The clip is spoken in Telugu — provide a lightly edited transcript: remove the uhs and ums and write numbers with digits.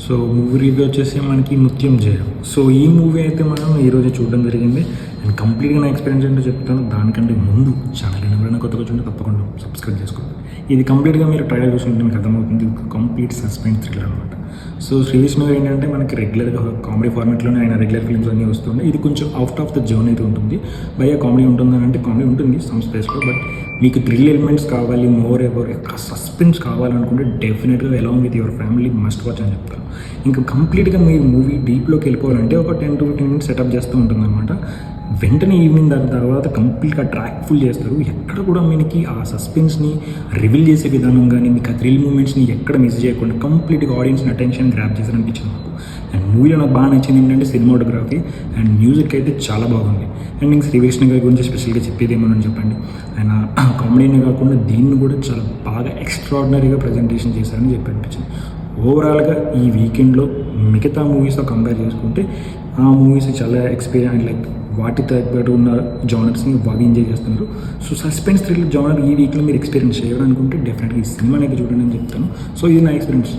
సో మూవీ రివ్యూ వచ్చేసి మనకి ముత్యం జయం. సో ఈ మూవీ అయితే మనం ఈరోజు చూడడం జరిగింది. అండ్ కంప్లీట్గా నా ఎక్స్పీరియన్స్ ఏంటో చెప్తాను. దానికంటే ముందు ఛానల్ ఎవరైనా కొత్తగా చూడండి తప్పకుండా సబ్స్క్రైబ్ చేసుకోండి. ఇది కంప్లీట్గా మీరు ట్రైలర్ చూసుకుంటే మీకు అర్థమవుతుంది. ఇది కంప్లీట్ సస్పెన్స్ థ్రిల్లర్ అనమాట. సో శ్రీ విష్ణు ఏంటంటే మనకి రెగ్యులర్గా కామెడీ ఫార్మాట్లోనే ఆయన రెగ్యులర్ ఫిల్మ్స్ అన్నీ వస్తుండే. ఇది కొంచెం అవుట్ ఆఫ్ ద జోన్ అయితే ఉంటుంది. భయ్యా కామెడీ ఉంటుందని అంటే కామెడీ ఉంటుంది సమ్ స్పేస్లో, బట్ మీకు థ్రిల్ ఎలిమెంట్స్ కావాలి, మోర్ ఎవర్ సస్పెన్స్ కావాలనుకుంటే డెఫినెట్గా along with your family must watch అని చెప్తాను. ఇంకా కంప్లీట్గా మీరు మూవీ డీప్లోకి వెళ్ళిపోవాలంటే ఒక 10 to 15 minutes సెటప్ చేస్తూ ఉంటుంది అనమాట. వెంటనే ఈవినింగ్ దాని తర్వాత కంప్లీట్గా ట్రాక్ ఫుల్ చేస్తారు. ఎక్కడ కూడా మీకు ఆ సస్పెన్స్ని రివీల్ చేసే విధానం కానీ మీకు ఆ థ్రిల్ మూమెంట్స్ని ఎక్కడ మిస్ చేయకుండా కంప్లీట్గా ఆడియన్స్ని అటెన్షన్ గ్రాప్ చేశారనిపించింది నాకు. అండ్ మూవీలో నాకు బాగా నచ్చింది ఏంటంటే సినిమాటోగ్రఫీ అండ్ మ్యూజిక్ అయితే చాలా బాగుంది. అండ్ ఇంక శ్రీ విష్ణు గారి గురించి స్పెషల్గా చెప్పేది ఏమని చెప్పండి. ఆయన కామెడీనే కాకుండా దీన్ని కూడా చాలా బాగా ఎక్స్ట్రాడినరీగా ప్రజెంటేషన్ చేశారని చెప్పి అనిపించింది. ఓవరాల్గా ఈ వీకెండ్లో మిగతా మూవీస్తో కంపేర్ చేసుకుంటే ఆ మూవీస్ చాలా ఎక్స్పీరియన్స్ లైక్ వాటి తగ్గట్టు ఉన్న జానర్స్ని బాగా ఎంజాయ్ చేస్తున్నారు. సో సస్పెన్స్ థ్రిల్లర్ జానర్ ఈ వీక్లో మీరు ఎక్స్పీరియన్స్ చేయాలనుకుంటే డెఫినెట్గా ఈ సినిమాని అయితే చూడండి అని చెప్తాను. సో ఇది నా ఎక్స్పీరియన్స్.